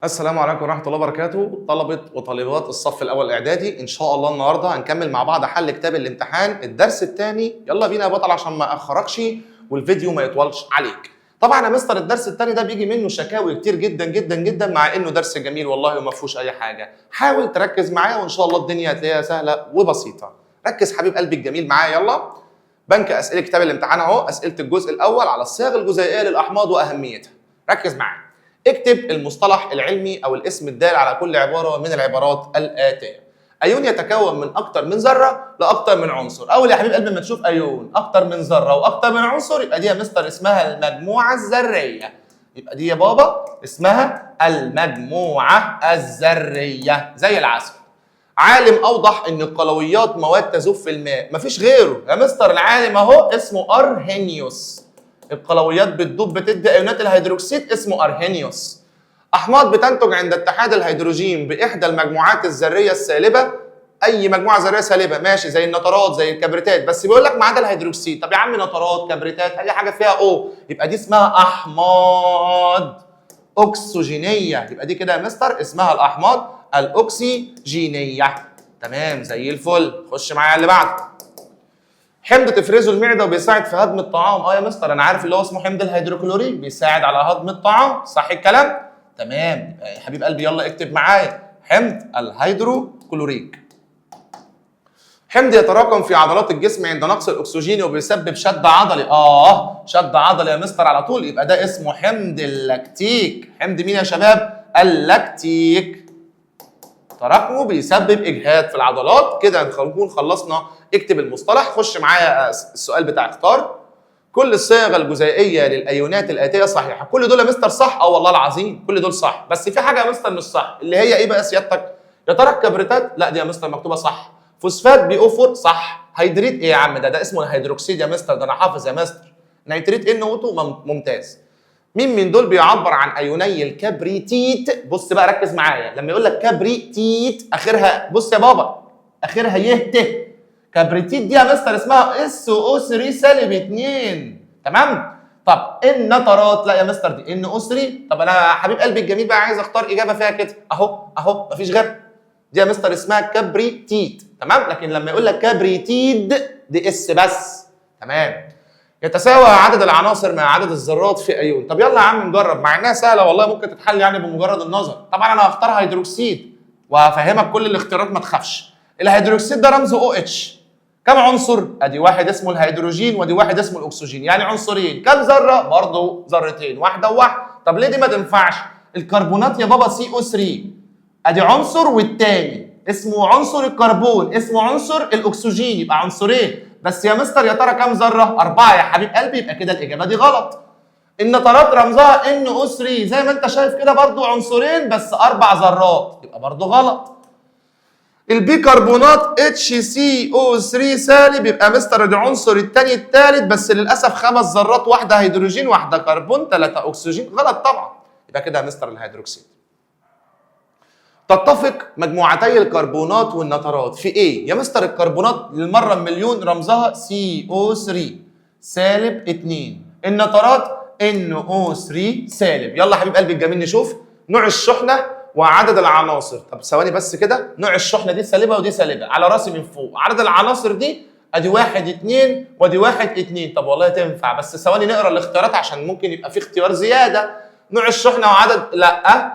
السلام عليكم ورحمة الله وبركاته، طلبة وطالبات الصف الأول إعدادي. إن شاء الله النهاردة هنكمل مع بعض حل كتاب الامتحان الدرس الثاني. يلا بينا يا بطل عشان ما أخركش والفيديو ما يطولش عليك. طبعا يا مستر الدرس الثاني ده بيجي منه شكاوي كتير جدا جدا جدا، مع إنه درس جميل والله وما فيهوش أي حاجة. حاول تركز معايا وإن شاء الله الدنيا هتلاقيها سهلة وبسيطة. ركز حبيب قلبي الجميل معايا. يلا بنك أسئلة كتاب الامتحان أهو، أسئلة الجزء الأول على الصيغ الجزيئية للأحماض وأهميتها. ركز معايا. اكتب المصطلح العلمي او الاسم الدال على كل عباره من العبارات الاتيه. ايون يتكون من اكتر من ذره لاكتر من عنصر. اول يا حبيب قلبي ما تشوف ايون اكتر من ذره واكتر من عنصر يبقى دي يا مستر اسمها المجموعه الذريه. يبقى دي يا بابا اسمها المجموعه الذريه زي العسل. عالم اوضح ان القلويات مواد تذوب في الماء. مفيش غيره يا مستر، العالم اهو اسمه ارهينيوس. القلويات بتدوب بتدي ايونات الهيدروكسيد اسمه ارهينيوس. احماض بتنتج عند اتحاد الهيدروجين باحدى المجموعات الذريه السالبه. اي مجموعه ذريه سالبه ماشي، زي النترات زي الكبريتات، بس بيقول لك ما عدا الهيدروكسيد. طب يا عم نترات كبريتات اي حاجه فيها او يبقى دي اسمها احماض اكسجينيه. يبقى دي كده يا مستر اسمها الاحماض الاكسجينيه. تمام زي الفل. خش معايا اللي بعده. حمض تفرزه المعده وبيساعد في هضم الطعام. يا مستر انا عارف اللي هو اسمه حمض الهيدروكلوريك، بيساعد على هضم الطعام. صح الكلام؟ تمام. يا حبيب قلبي يلا اكتب معايا حمض الهيدروكلوريك. حمض يتراكم في عضلات الجسم عند نقص الاكسجين وبيسبب شد عضلي. شد عضلي يا مستر على طول، يبقى ده اسمه حمض اللاكتيك. حمض مين يا شباب؟ اللاكتيك. تراكمه بيسبب اجهاد في العضلات. كده نكون خلصنا. اكتب المصطلح. خش معايا السؤال بتاع اختار. كل الصيغ الجزيئيه للايونات الاتيه صحيحه. كل دول يا مستر صح؟ والله العظيم كل دول صح، بس في حاجه يا مستر مش صح. اللي هي ايه بقى سيادتك؟ يا ترى الكبريتات؟ لا دي يا مستر مكتوبه صح. فوسفات بي او 4 صح. هيدريت ايه يا عم؟ ده اسمه الهيدروكسيد يا مستر، ده انا حافظ يا مستر. نيتريت ان او 2 ممتاز. مين من دول بيعبر عن ايوني الكبريتيت؟ بص بقى ركز معايا. لما يقول لك كبريتيت اخرها بص يا بابا اخرها يه. كبريتيت دي يا مستر اسمها اس او 3 سالب 2. تمام؟ طب النترات؟ لا يا مستر دي ان او 3. طب انا حبيب قلبي الجميل بقى عايز اختار اجابه فيها كده اهو مفيش غيرها. دي يا مستر اسمها كبريتيت. تمام؟ لكن لما يقول لك كبريتيد دي اس بس. تمام. يتساوى عدد العناصر مع عدد الذرات في ايون. طب يلا يا عم نجرب، مع انها سهله والله ممكن تتحل يعني بمجرد النظر. طبعا انا هختار هيدروكسيد وهفهمك كل الاختيارات ما تخافش. الهيدروكسيد ده رمزه او اتش. كم عنصر؟ ادي واحد اسمه الهيدروجين ودي واحد اسمه الاكسجين، يعني عنصرين. كم ذره؟ برضه ذرتين، واحده وواحده. طب ليه دي ما تنفعش؟ الكربونات يا بابا سي او 3. ادي عنصر والتاني اسمه عنصر الكربون اسمه عنصر الاكسجين، يبقى عنصرين. بس يا مستر يا ترى كام ذره؟ 4 يا حبيب قلبي. يبقى كده الاجابه دي غلط. النترات رمزها ان او 3 زي ما انت شايف كده برضو عنصرين بس 4 ذرات، يبقى برضو غلط. البيكربونات اتش سي او 3 سالب، يبقى مستر ده عنصر الثاني الثالث بس للاسف 5 ذرات، واحده هيدروجين واحده كربون 3 اكسجين. غلط طبعا. يبقى كده يا مستر الهيدروكسيد. تتفق مجموعتي الكربونات والنترات في ايه؟ يا مستر الكربونات للمره المليون رمزها CO3 سالب 2. النترات NO3 سالب. يلا حبيب قلبي الجميل نشوف نوع الشحنه وعدد العناصر. طب ثواني بس كده. نوع الشحنه دي سالبه ودي سالبه على راسي من فوق. عدد العناصر دي ادي 1 2 ودي 1 2. طب والله تنفع، بس ثواني نقرا الاختيارات عشان ممكن يبقى في اختيار زياده. نوع الشحنه وعدد لا.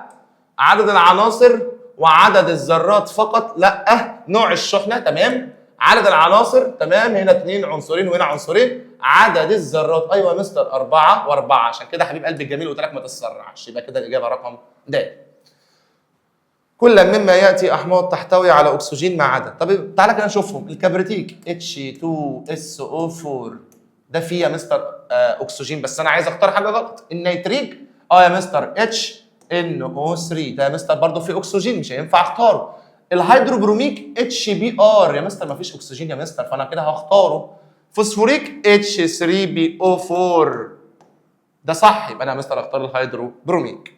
عدد العناصر وعدد الذرات فقط لا. نوع الشحنه تمام. عدد العناصر تمام. هنا 2 عنصرين وهنا عنصرين. عدد الذرات ايوه يا مستر 4 و4. عشان كده حبيب قلبي الجميل قلت لك ما تتسرعش. يبقى كده الاجابه رقم د. كل مما ياتي احماض تحتوي على اكسجين ما عدا. طب تعالى كده نشوفهم. الكبريتيك H2SO4 ده فيه يا مستر اكسجين، بس انا عايز اختار حاجه غلط. النيتريك يا مستر NO3 ده يا مستر برضه فيه اكسجين مش هينفع اختاره. الهيدروبروميك HBr يا مستر ما فيش اكسجين يا مستر فانا كده هختاره. فوسفوريك H3PO4 ده صح، يبقى انا يا مستر اختار الهيدروبروميك.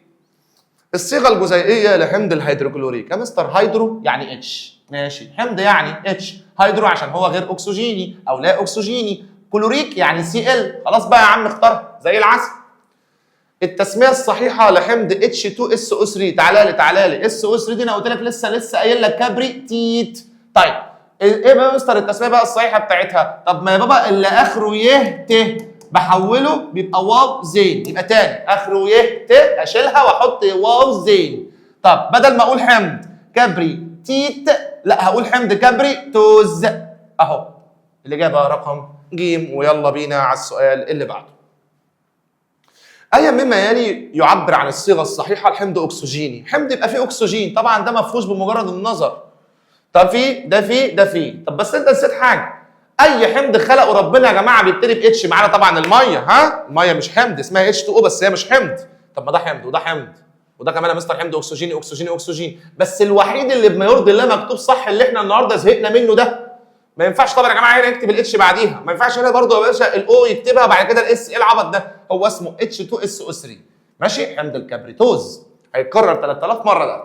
الصيغه الجزيئيه لحمض الهيدروكلوريك يا مستر هيدرو يعني اتش ماشي، حمض يعني اتش، هيدرو عشان هو غير اكسجيني او لا اكسجيني، كلوريك يعني Cl. خلاص بقى يا عم اختار زي العسل. التسميه الصحيحه لحمض H2SO3. تعالى لي SO3 دي انا قلت لك لسه قايل لك كبريتيت. طيب ايه بقى يا مستر التسميه بقى الصحيحه بتاعتها؟ طب ما يا بابا اللي اخره يه ت بحوله بيبقى واو زين. يبقى تاني اخره يه ت اشيلها واحط واو زين. طب بدل ما اقول حمض كبريتيت لا هقول حمض كبريتوز اهو. الاجابه رقم ج. ويلا بينا على السؤال اللي بعده. أي مما يلي يعبر عن الصيغة الصحيحة الحمض أكسجيني. حمض يبقى فيه أكسجين، طبعا ده مفهوش بمجرد النظر. طب ده فيه. طب بس أنت نسيت حاجة. أي حمض خلقه ربنا يا جماعة بيبتدي باتش معانا طبعا المية. المية مش حمض، اسمها H2O بس هي مش حمض. طب ما ده حمض وده حمض وده كمان يا مستر حمض أكسجيني. بس الوحيد اللي بما يرضي الله مكتوب صح اللي احنا النهارده زهقنا منه ده. ما ينفعش طبعا يا جماعه هنا يكتب الاتش بعديها، ما ينفعش هنا برضه يا باشا الاو يكتبها بعد كده الاس. ايه العبط ده؟ هو اسمه H2SO3 ماشي. حمض الكبريتوز هيتكرر 3000 مره ده.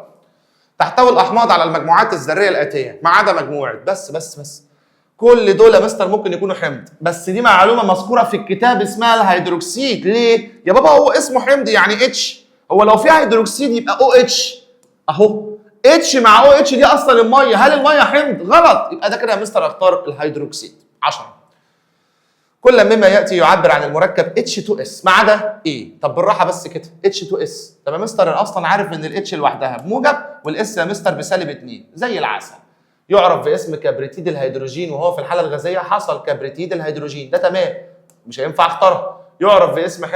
تحتوي الاحماض على المجموعات الذريه الاتيه ما عدا مجموعه بس كل دول يا مستر ممكن يكونوا حمض، بس دي معلومه مذكوره في الكتاب اسمها الهيدروكسيد. ليه؟ يا بابا هو اسمه حمض يعني اتش، هو لو في هيدروكسيد يبقى او اتش اهو. اتش مع او اتش دي اصلا الميه، هل الميه حمض؟ غلط. يبقى ده كده يا مستر اختار الهيدروكسيد. 10. كل مما ياتي يعبر عن المركب H2S ما عدا ايه؟ طب بالراحه بس كده H2S. طب يا مستر انا اصلا عارف ان الاتش لوحدها بموجب والاس يا مستر بسالب 2 زي العسل. يعرف باسم كبريتيد الهيدروجين وهو في الحاله الغازيه حصل كبريتيد الهيدروجين. ده تمام مش هينفع اختارها. يعرف باسم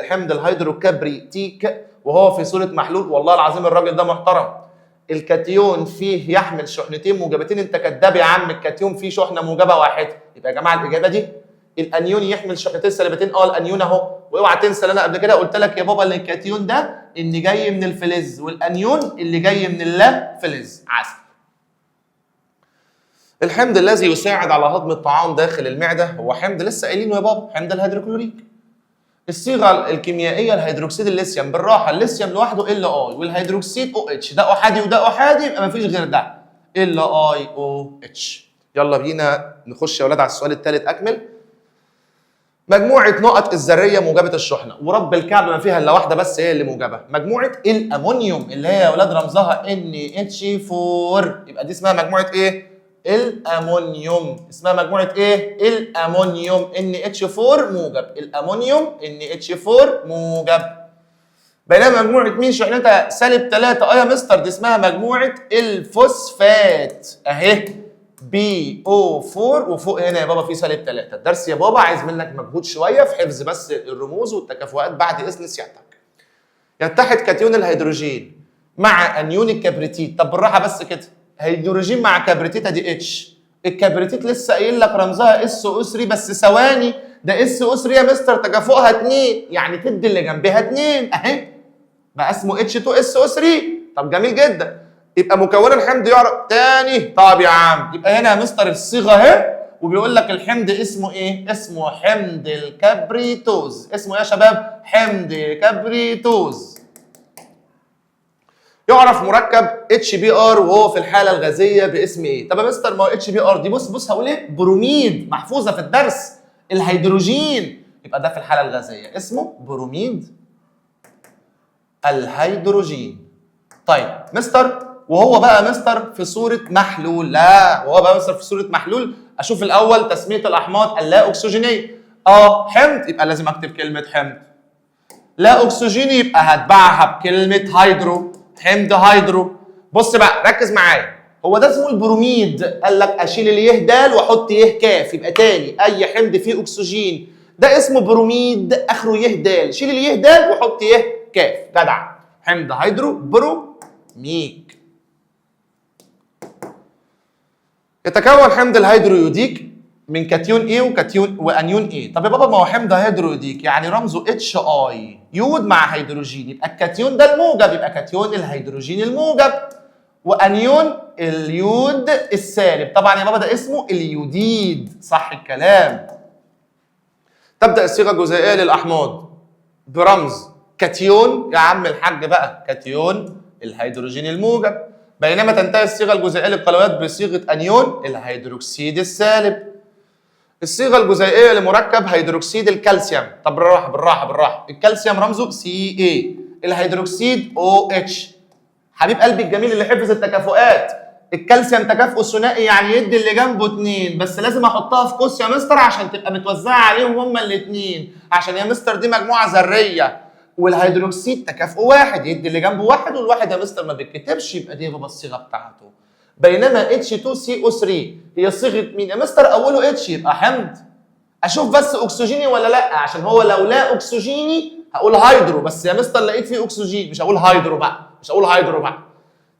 حمض الهيدروكبريتيك وهو في صوره محلول. والله العظيم الراجل ده محترم. الكاتيون فيه يحمل شحنتين موجبتين. انت كداب يا عم، الكاتيون فيه شحنه موجبه واحده. يبقى يا جماعه الاجابه دي. الانيون يحمل شحنتين سالبتين. الانيون اهو. واوعى تنسى اللي انا قبل كده قلت لك يا بابا ان الكاتيون ده اللي جاي من الفلز والانيون اللي جاي من اللا فلز. عسل. الحمض الذي يساعد على هضم الطعام داخل المعده هو حمض لسه قايلينه يا بابا، حمض الهيدروكلوريك. الصيغه الكيميائيه الهيدروكسيد الليثيوم. بالراحه الليثيوم لوحده ال اي والهيدروكسيد او اتش. ده احادي وده احادي يبقى مفيش غير ده ال اي او اتش. يلا بينا نخش يا اولاد على السؤال الثالث. اكمل. مجموعه نقط الذريه موجبه الشحنه ورب الكعب ما فيها الا واحده بس هي اللي موجبه. مجموعه الامونيوم اللي هي يا اولاد رمزها NH4. يبقى دي اسمها مجموعه ايه؟ الامونيوم. اسمها مجموعه ايه؟ الامونيوم NH4 موجب. الامونيوم NH4 موجب. بينما مجموعه مين شحنتها سالب 3 يا مستر؟ دي اسمها مجموعه الفوسفات اهي BO4 وفوق هنا يا بابا في سالب 3. الدرس يا بابا عايز منك مجهود شويه في حفظ بس الرموز والتكافؤات بعد اذن سيادتك. يتحد كاتيون الهيدروجين مع انيون الكبريتيت. طب بالراحه بس كده. هيدروجين مع كبريتيت ادي اتش. الكبريتيت لسه قايل لك رمزها SO3 بس ثواني. ده SO3 يا مستر تكافؤها 2 يعني تدي اللي جنبها 2 اهي. بقى اسمه H2SO3. طب جميل جدا. يبقى مكون الحمض يعرف تاني. طب يا عم يبقى هنا يا مستر الصيغه اهي وبيقول لك الحمض اسمه ايه؟ اسمه حمض الكبريتوز. اسمه ايه يا شباب؟ حمض كبريتوز. يعرف مركب HBr وهو في الحاله الغازيه باسم ايه؟ طب يا مستر ما هو HBr دي بص هقول ايه؟ بروميد محفوظه في الدرس. الهيدروجين يبقى ده في الحاله الغازيه اسمه بروميد الهيدروجين. طيب مستر وهو بقى مستر في صوره محلول. لا وهو بقى مستر في صوره محلول. اشوف الاول تسميه الاحماض اللا اكسجينيه. حمض يبقى لازم اكتب كلمه حمض. لا اكسجيني يبقى هتبعها بكلمه هيدرو. حمض هيدرو. بص بقى ركز معايا. هو ده اسمه البروميد. قال لك اشيل اليه دال واحط يه كاف. يبقى تاني اي حمض فيه اكسجين ده اسمه بروميد اخره يه دال. شيل اليه دال وحط يه كاف. جدع. حمض هيدرو بروميك. يتكون حمض الهيدرويوديك من كاتيون A وكاتيون وانيون A. طب يا بابا ما هو حمض هيدرويوديك يعني رمزه HI يود مع هيدروجين. يبقى الكاتيون ده الموجب يبقى كاتيون الهيدروجين الموجب وانيون اليود السالب. طبعا يا بابا ده اسمه اليوديد. صح الكلام. تبدا الصيغه الجزيئيه للاحماض برمز كاتيون يا عم الحاج بقى كاتيون الهيدروجين الموجب. بينما تنتهي الصيغه الجزيئيه للقلويات بصيغه انيون الهيدروكسيد السالب. الصيغه الجزيئيه لمركب هيدروكسيد الكالسيوم. طب بالراحه بالراحه بالراحه. الكالسيوم رمزه Ca، الهيدروكسيد OH. حبيب قلبي الجميل اللي حفظ التكافؤات، الكالسيوم تكافؤه ثنائي يعني يدي اللي جنبه 2، بس لازم احطها في قوس يا مستر عشان تبقى متوزعه عليهم هما الاثنين، عشان يا مستر دي مجموعه ذريه. والهيدروكسيد تكافؤه 1 يدي اللي جنبه 1، والواحد يا مستر ما بيتكتبش، يبقى دي بابا الصيغه بتاعته. بينما H2CO3 هي صيغه مين يا مستر؟ اوله اتش يبقى حمض. اشوف بس اكسجيني ولا لا، عشان هو لو لا اكسجيني هقول هيدرو، بس يا مستر لقيت فيه اكسجين مش هقول هيدرو بقى، مش هقول هيدرو بقى.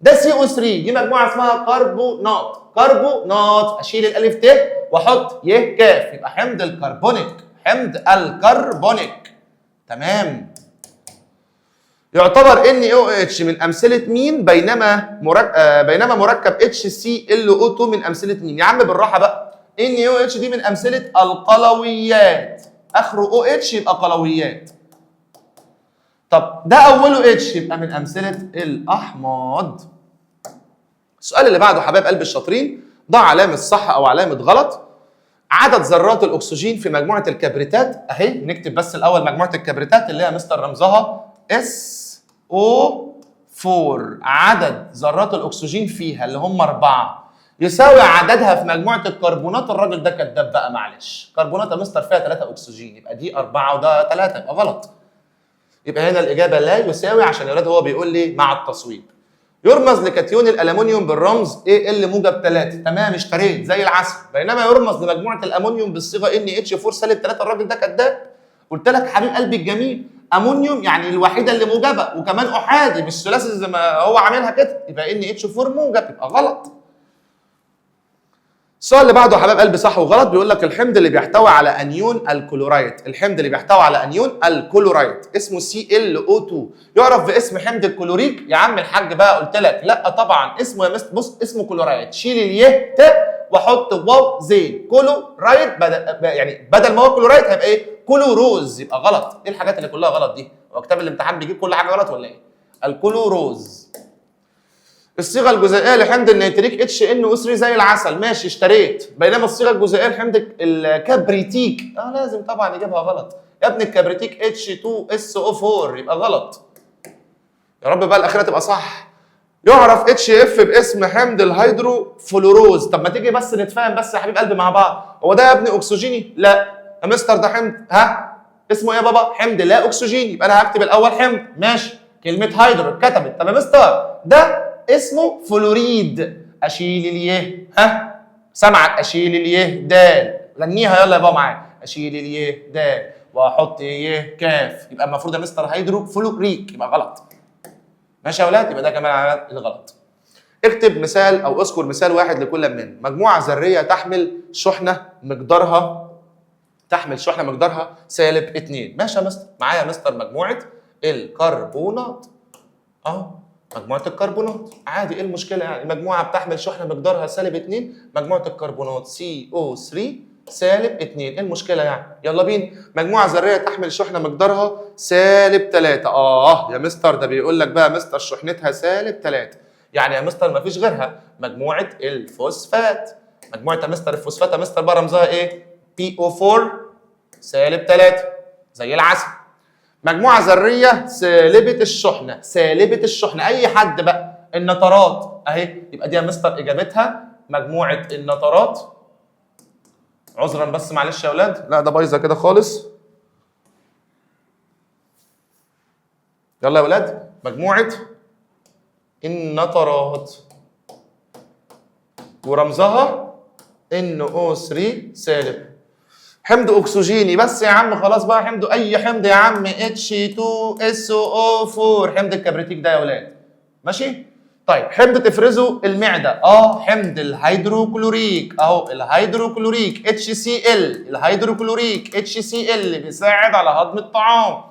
ده CO3 دي مجموعه اسمها كربونات. كربونات اشيل الالف ت واحط ي كاف، يبقى حمض الكربونيك. حمض الكربونيك. تمام. يعتبر NaOH من امثله مين؟ بينما مركب HClO2 من امثله مين؟ يا عم بالراحه بقى. NaOH دي من امثله القلويات، اخره OH يبقى قلويات. طب ده اوله H يبقى من امثله الاحماض. السؤال اللي بعده حبايب قلب الشاطرين، ضع علامه صح او علامه غلط. عدد ذرات الاكسجين في مجموعه الكبريتات اهي. نكتب بس الاول مجموعه الكبريتات اللي هي مستر رمزها SO4. عدد ذرات الاكسجين فيها اللي هم 4 يساوي عددها في مجموعه الكربونات. الراجل ده كداب بقى معلش. كربونات يا مستر فيها 3 اكسجين، يبقى دي 4 وده 3، يبقى غلط. يبقى هنا الاجابه لا يساوي، عشان يا ولاد هو بيقول لي مع التصويب. يرمز لكاتيون الالومنيوم بالرمز Al موجب 3. تمام اشتريت زي العسل. بينما يرمز لمجموعه الامونيوم بالصيغه NH4 سالب 3. الراجل ده كذاب. قلت لك حبيب قلبي الجميل، امونيوم يعني الوحيده اللي موجبه، وكمان احادي مش ثلاثي زي ما هو عاملها كده، يبقى NH4 موجب، يبقى غلط. السؤال اللي بعده حبايب قلبي صح وغلط. بيقول لك الحمض اللي بيحتوي على انيون الكلورايد. الحمض اللي بيحتوي على انيون الكلورايد اسمه ClO2. يعرف باسم حمض الكلوريك. يا عم الحاج بقى قلت لك لا طبعا اسمه يا بص اسمه كلورايد. شيل اليه ت واحط واو زين. كلورايد بدل ما هو كلورايد هيبقى ايه؟ كلوروز، يبقى غلط. ايه الحاجات اللي كلها غلط دي؟ هو كتاب الامتحان بيجيب كل حاجه غلط ولا ايه؟ الكلوروز. الصيغه الجزيئيه لحمض النيتريك HNO3 زي العسل. ماشي اشتريت. بينما الصيغه الجزيئيه لحمض الكبريتيك لازم طبعا يجيبها غلط. يا ابني الكبريتيك H2SO4 يبقى غلط. يا رب بقى الاخيره تبقى صح. يعرف HF باسم حمض الهيدروفلوروز. طب ما تيجي بس نتفاهم بس يا حبيب قلبي مع بعض. هو ده يا ابني اكسجيني؟ لا يا مستر ده حمض اسمه ايه يا بابا؟ حمض لا اكسجيني. يبقى انا هكتب الاول حمض. ماشي. كلمه هيدرو اتكتبت. طب يا مستر ده اسمه فلوريد. اشيل اليه سمعك. اشيل اليه دال. غنيها يلا يا بابا معايا. اشيل اليه دال واحط يه كاف. يبقى المفروض يا مستر هيدرو فلوريك، يبقى غلط. ماشي يا ولاد؟ يبقى ده كمان علامات الغلط. اكتب مثال او اذكر مثال واحد لكل من. مجموعه ذريه تحمل شحنه مقدارها سالب 2. ماشي يا مستر؟ معايا يا مستر مجموعه الكربونات اهو. مجموعه الكربونات عادي، ايه المشكله يعني؟ مجموعه بتحمل شحنه مقدارها سالب 2. مجموعه الكربونات CO3 سالب 2. ايه المشكله يعني؟ يلا بينا. مجموعه ذريه تحمل شحنه مقدارها سالب 3. يا مستر ده بيقول لك بقى مستر شحنتها سالب 3. يعني يا مستر ما فيش غيرها مجموعه الفوسفات. مجموعه يا مستر الفوسفات يا مستر بقى رمزها ايه؟ PO4 سالب 3 زي العسل. مجموعه ذريه سالبه الشحنه. اي حد بقى. النترات اهي. يبقى دي يا مستر اجابتها مجموعه النترات. عذرا بس معلش يا اولاد، لا ده بايظه كده خالص. يلا يا اولاد مجموعه النترات ورمزها NO3 سالب. حمض اكسجيني بس يا عم خلاص بقى. حمض اي حمض يا عم H2SO4. حمض الكبريتيك ده يا اولاد. ماشي؟ طيب حمض تفرزه المعده حمض الهيدروكلوريك اهو. الهيدروكلوريك HCl. الهيدروكلوريك HCl بيساعد على هضم الطعام.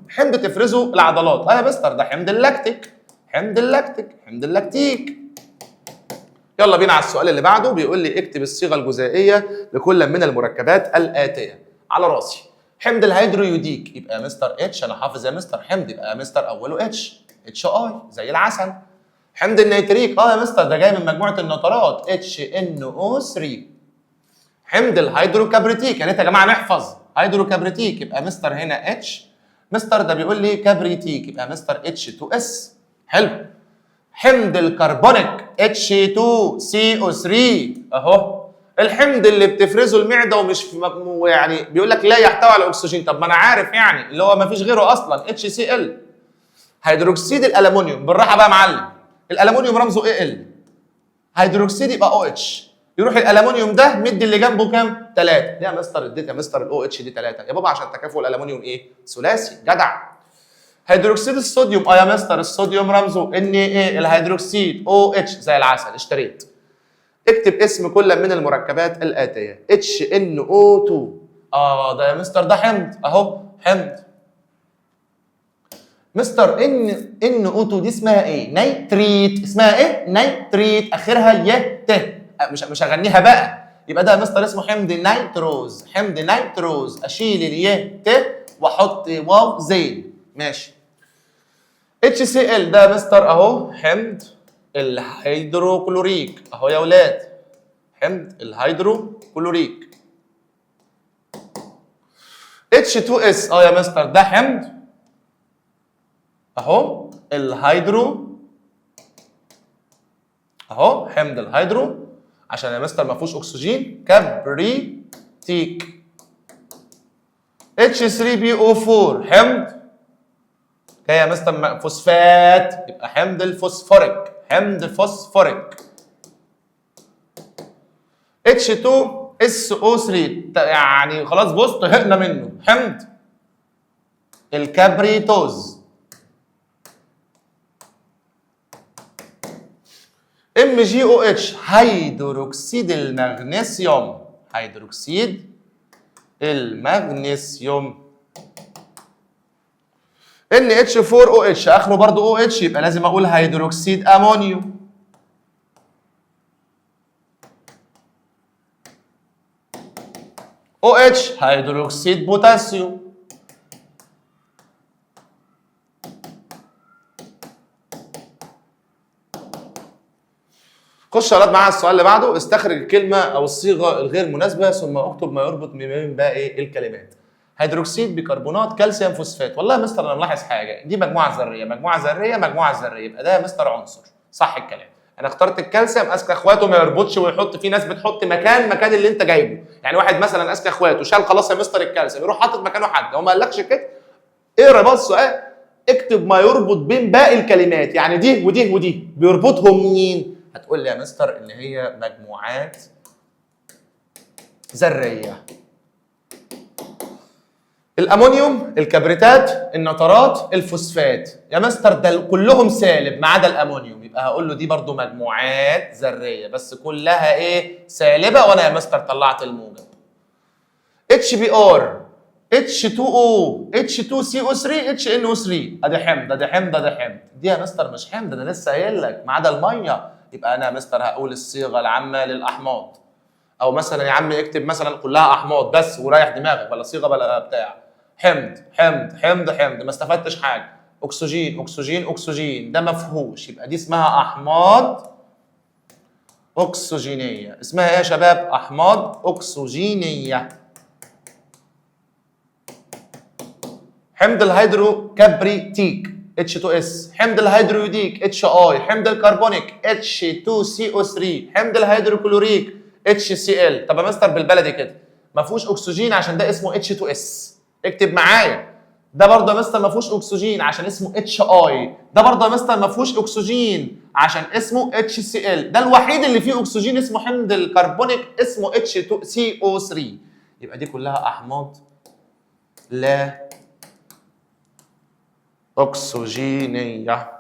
حمض تفرزه العضلات يا مستر ده حمض اللاكتيك. يلا بينا على السؤال اللي بعده. بيقول لي اكتب الصيغه الجزيئيه لكل من المركبات الاتيه. على راسي. حمض الهيدرويوديك يبقى مستر اتش. انا حافظ يا مستر حمض يبقى مستر اوله اتش. HI زي العسل. حمض النيتريك يا مستر ده جاي من مجموعه النترات HNO3. حمض الهيدروكبريتيك، يا ريت يا جماعه نحفظ هيدروكبريتيك يبقى مستر هنا اتش، مستر ده بيقول لي كبريتيك يبقى مستر H2S. حلو. حمض الكربونيك H2CO3 اهو، الحمض اللي بتفرزه المعده ومش يعني بيقول لك لا يحتوي على اكسجين. طب ما انا عارف يعني اللي هو ما فيش غيره اصلا HCl. هيدروكسيد الالومنيوم، بالراحه بقى يا معلم، الالومنيوم رمزه Al، هيدروكسيد يبقى OH، يروح الالومنيوم ده مدي اللي جنبه كام؟ 3. ليه يا مستر اديت يا مستر الاو اتش دي 3؟ يا بابا عشان تكافؤ الالومنيوم ايه؟ ثلاثي، جدع. هيدروكسيد الصوديوم يا مستر الصوديوم رمزه Na، الهيدروكسيد OH زي العسل، اشتريت. اكتب اسم كل من المركبات الآتية HNO2. ده يا مستر ده حمض اهو، حمض. مستر NO2 دي اسمها ايه؟ نيتريت. اسمها ايه؟ نيتريت، اخرها ت. مش هغنيها بقى. يبقى ده يا مستر اسمه حمض نيتروز، حمض نيتروز. اشيل ت واحط واو زين، ماشي. HCl ده يا مستر اهو حمض الهيدروكلوريك اهو يا ولاد، حمض الهيدروكلوريك. H2S يا مستر ده حمض اهو الهيدرو اهو، حمض الهيدرو عشان يا مستر ما فيهوش اكسجين، كبريتيك. H3PO4 حمض جاي يا مستر فوسفات، يبقى حمض الفوسفوريك، حمض فوسفوريك. H2SO3 يعني خلاص بص طهقنا منه، حمض الكبريتوز. MgOH هيدروكسيد المغنيسيوم، هيدروكسيد المغنيسيوم. NH4OH اخره برضو OH يبقى لازم اقول هيدروكسيد امونيوم. OH هيدروكسيد بوتاسيوم. خش يا ولاد معايا السؤال اللي بعده، استخرج الكلمه او الصيغه الغير مناسبه ثم اكتب ما يربط ما بين باقي الكلمات. هيدروكسيد بيكربونات كالسيوم فوسفات. والله يا مستر انا ملاحظ حاجه، دي مجموعه ذريه مجموعه ذريه مجموعه ذريه، يبقى ده يا مستر عنصر، صح الكلام. انا اخترت الكالسيوم اذكى اخواته ما يربطش ويحط، في ناس بتحط مكان اللي انت جايبه، يعني واحد مثلا اذكى اخواته شال خلاص يا مستر الكالسيوم يروح حاطط مكانه حد، هو ما قالكش كده؟ اقرا بقى السؤال، اكتب ما يربط بين باقي الكلمات، يعني دي ودي ودي بيربطهم مين؟ هتقول لي يا مستر ان هي مجموعات ذريه. الامونيوم، الكبريتات، النترات، الفوسفات. يا مستر ده كلهم سالب ما عدا الامونيوم، يبقى هقول له دي برضو مجموعات ذريه بس كلها ايه؟ سالبه، وانا يا مستر طلعت الموجب. HBr H2O H2CO3 HNO3 ادي حمض ادي حمض ادي حمض. دي يا مستر مش حمض، انا لسه قايل لك ما عدا الميه، يبقى انا يا مستر هقول الصيغه العامه للاحماض. او مثلا يا عم اكتب مثلا كلها احماض بس وريح دماغك، بلا صيغه بلا بتاع. حمض حمض حمض حمض، ما استفدتش حاجه. اكسجين اكسجين اكسجين، ده ما فيهوش، يبقى دي اسمها احماض اكسجينيه. اسمها ايه يا شباب؟ احماض اكسجينيه. حمض الهيدروكبريتيك H2S، حمض الهيدرويوديك HI، حمض الكربونيك H2CO3، حمض الهيدروكلوريك HCl. طب يا مستر بالبلدي كده ما فيهوش اكسجين عشان ده اسمه H2S، اكتب معايا. ده برضه يا مستر ما فيهوش اكسجين عشان اسمه HI، ده برضه يا مستر ما فيهوش اكسجين عشان اسمه HCl، ده الوحيد اللي فيه اكسجين اسمه حمض الكربونيك اسمه H2CO3. يبقى دي كلها احماض لا أكسجينية.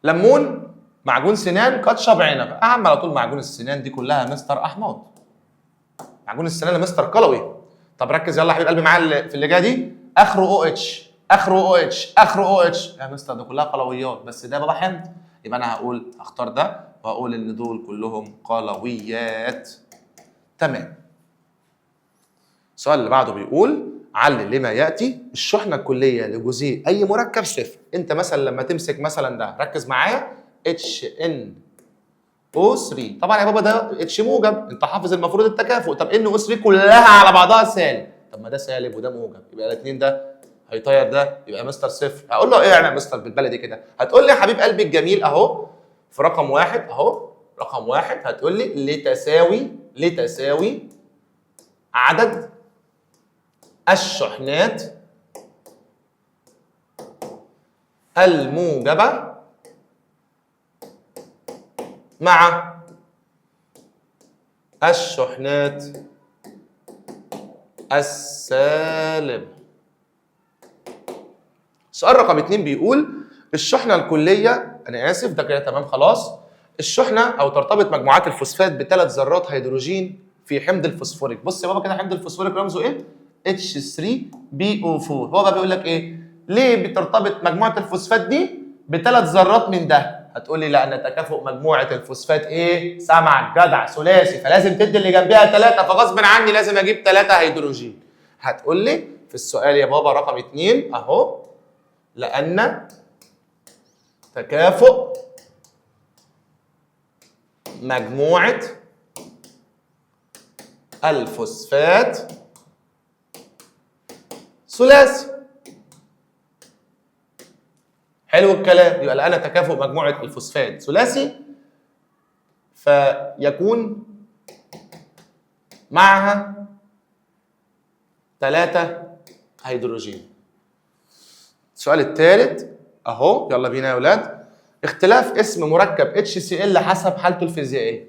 ليمون، معجون سنان، كاتشب، عنب. أهم على طول معجون السنان، دي كلها مستر أحماض. معجون السنان يا مستر قلوي. طب ركز يلا يا حبيب قلبي معايا في اللي جايه دي، آخره OH آخره OH آخره OH. يا مستر ده كلها قلويات بس ده بابا حمض، يبقى أنا هختار ده وهقول إن دول كلهم قلويات. تمام. السؤال اللي بعده بيقول علل لما ياتي. الشحنه الكليه لجزيء اي مركب صفر. انت مثلا لما تمسك مثلا ده، ركز معايا، HNO3، طبعا يا بابا ده اتش موجب، انت حافظ المفروض التكافؤ. طب NO3 كلها على بعضها سالب، طب ما ده سالب وده موجب، يبقى الاثنين ده هيطير ده، يبقى مستر صفر. هقول له ايه يعني يا مستر بالبلدي كده؟ هتقول لي يا حبيب قلبي الجميل اهو في رقم واحد، اهو رقم واحد هتقول لي لتساوي عدد الشحنات الموجبة مع الشحنات السالبة. السؤال رقم 2 بيقول الشحنة الكلية، أنا آسف ده كده تمام خلاص. الشحنة أو ترتبط مجموعات الفوسفات بثلاث ذرات هيدروجين في حمض الفوسفوريك. بص يا بابا كده، حمض الفوسفوريك رمزه إيه؟ H3PO4. هو بقى بيقول لك إيه؟ ليه بترتبط مجموعة الفوسفات دي بثلاث ذرات من ده؟ هتقول لي لأن تكافؤ مجموعة الفوسفات إيه؟ سمعك جدع ثلاثي، فلازم تدي اللي جنبها ثلاثة، فغصب عني لازم أجيب ثلاثة هيدروجين. هتقول لي في السؤال يا بابا رقم 2 أهو، لأن تكافؤ مجموعة الفوسفات ثلاثي. حلو الكلام، يبقى لأن تكافؤ مجموعة الفوسفات ثلاثي فيكون معها 3 هيدروجين. السؤال الثالث اهو، يلا بينا يا اولاد. اختلاف اسم مركب HCl حسب حالته الفيزيائيه.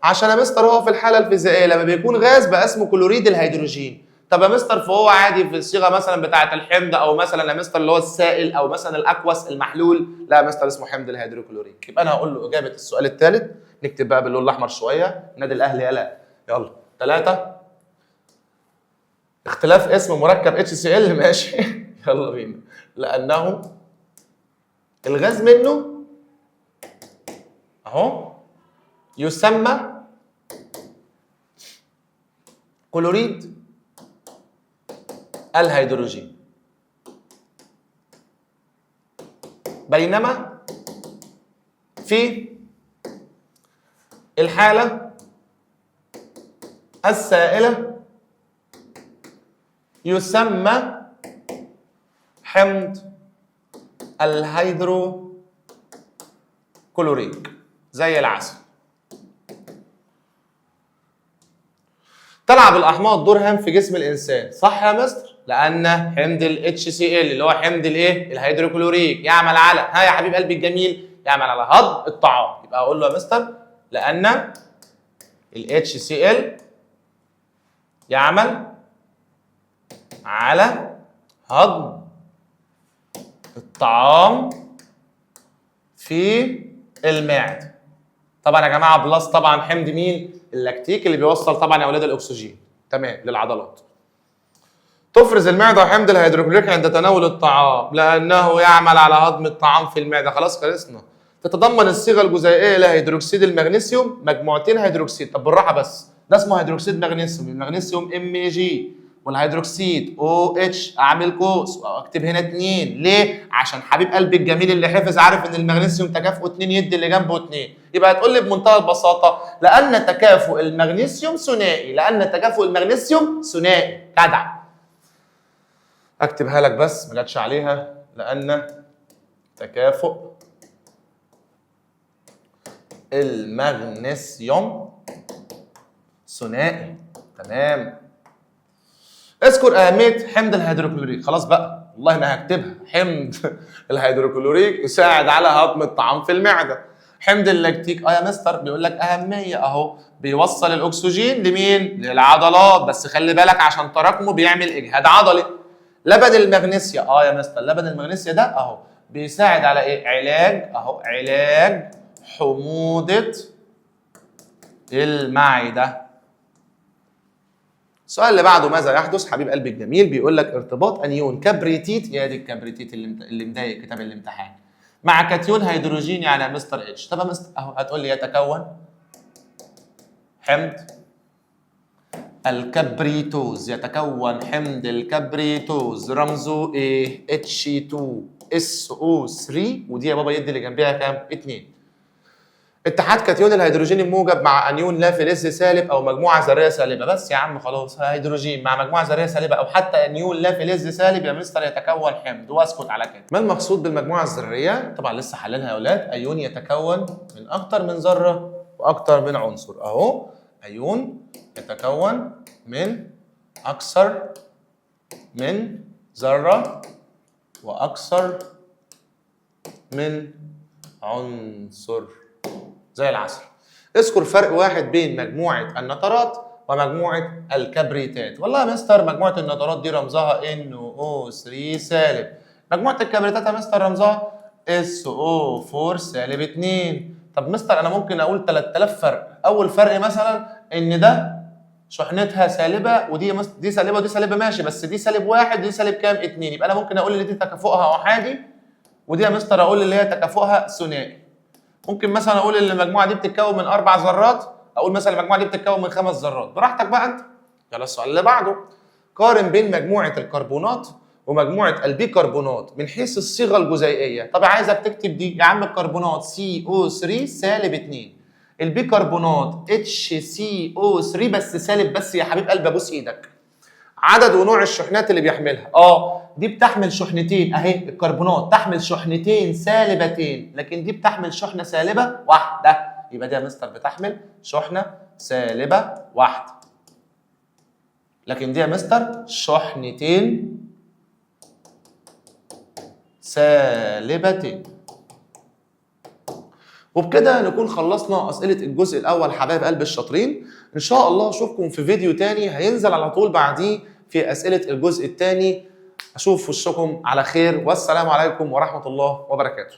عشان يا مستر هو في الحاله الفيزيائيه لما بيكون غاز بقى اسمه كلوريد الهيدروجين. طب يا مستر فهو عادي في الصيغه مثلا بتاعه الحمض، او مثلا يا مستر اللي هو السائل، او مثلا الاكوس المحلول، لا يا مستر اسمه حمض الهيدروكلوريك. يبقى انا هقول له اجابه السؤال الثالث، نكتب بقى باللون الاحمر شويه، نادي الاهلي يلا 3. اختلاف اسم مركب HCl ماشي يلا بينا. لأنه الغاز منه أهو يسمى كلوريد الهيدروجين، بينما في الحالة السائلة يسمى حمض الهيدروكلوريك زي العسل. تلعب الأحماض دور هام في جسم الإنسان، صح يا مستر؟ لأن حمض ال HCl اللي هو حمض الإيه؟ الهيدروكلوريك يعمل على، ها يا حبيب قلبي الجميل، يعمل على هضم الطعام. يبقى أقول له يا مستر لأن ال HCl يعمل على هضم الطعام في المعدة. طبعا يا جماعه بلس طبعا حمض مين؟ اللاكتيك اللي بيوصل طبعا يا اولاد الاكسجين تمام للعضلات. تفرز المعده حمض الهيدروكلوريك عند تناول الطعام لانه يعمل على هضم الطعام في المعده. خلاص خلصنا. تتضمن الصيغه الجزيئيه لهيدروكسيد المغنيسيوم مجموعتين هيدروكسيد. طب بالراحه بس، ده اسمه هيدروكسيد مغنيسيوم، المغنيسيوم Mg والهيدروكسيد OH، اعمل قوس واكتب هنا 2. ليه؟ عشان حبيب قلبي الجميل اللي حفظ عارف ان المغنيسيوم تكافؤه 2 يدي اللي جنبه 2. يبقى هتقول لي بمنتهى البساطه لان تكافؤ المغنيسيوم ثنائي، لان تكافؤ المغنيسيوم ثنائي. جدع. اكتبها لك بس ما جاتش عليها، لان تكافؤ المغنيسيوم ثنائي. تمام. اذكر اهميه حمض الهيدروكلوريك. خلاص بقى والله ما هكتبها. حمض الهيدروكلوريك يساعد على هضم الطعام في المعده. حمض اللاكتيك يا مستر بيقول لك اهميه اهو، بيوصل الاكسجين لمين؟ للعضلات، بس خلي بالك عشان تراكمه بيعمل اجهاد عضلي. لبن المغنيسيا يا مستر، لبن المغنيسيا ده اهو بيساعد على ايه؟ علاج اهو، علاج حموضه المعده. السؤال اللي بعده ماذا يحدث؟ حبيب قلبي الجميل بيقول لك ارتباط انيون كبريتيت، يا دي الكبريتيت اللي مضايق كتاب الامتحان، مع كاتيون هيدروجين يعني يا مستر اتش. طب يا مستر اهو هتقول لي يتكون حمض الكبريتوز، يتكون حمض الكبريتوز رمزه ايه؟ H2SO3، ودي يا بابا يدي اللي جنبيها كام؟ 2. اتحاد كاتيون الهيدروجين الموجب مع انيون لا فلز سالب او مجموعه ذريه سالبه. بس يا عم خلاص، هيدروجين مع مجموعه ذريه سالبه او حتى انيون لا فلز سالب يا مستر يتكون حمض، واسكت على كده. ما المقصود بالمجموعه الذريه؟ طبعا لسه حللها يا اولاد. ايون يتكون من اكتر من ذره واكتر من عنصر. اهو ايون يتكون من اكثر من ذره واكثر من عنصر زي العسل. اذكر فرق واحد بين مجموعة النترات ومجموعة الكبريتات. والله يا مستر مجموعة النترات دي رمزها NO3 سالب، مجموعة الكبريتات يا مستر رمزها SO4 سالب 2. طب مستر أنا ممكن أقول 3000 فرق. أول فرق مثلا إن ده شحنتها سالبة ودي سالبة ودي سالبة، ماشي، بس دي سالب 1 ودي سالب كام؟ 2. يبقى أنا ممكن أقول إن دي تكافؤها أحادي ودي يا مستر أقول اللي هي تكافؤها ثنائي. ممكن مثلا اقول ان المجموعه دي بتتكون من 4 ذرات، اقول مثلا المجموعه دي بتتكون من 5 ذرات، براحتك بقى انت. يلا السؤال اللي بعده. قارن بين مجموعه الكربونات ومجموعه البيكربونات من حيث الصيغه الجزيئيه. طب عايزك تكتب دي يا عم. الكربونات CO3 سالب 2، البيكربونات HCO3 بس سالب بس يا حبيب قلبي، ابوس ايدك. عدد ونوع الشحنات اللي بيحملها. دي بتحمل شحنتين اهي، الكربونات تحمل شحنتين سالبتين، لكن دي بتحمل شحنه سالبه واحده. يبقى دي يا مستر بتحمل شحنه سالبه واحده، لكن دي يا مستر شحنتين سالبتين. وبكده نكون خلصنا اسئله الجزء الاول حبايب قلب الشاطرين. ان شاء الله اشوفكم في فيديو تاني هينزل على طول بعديه في اسئله الجزء الثاني. اشوف وشكم على خير، والسلام عليكم ورحمه الله وبركاته.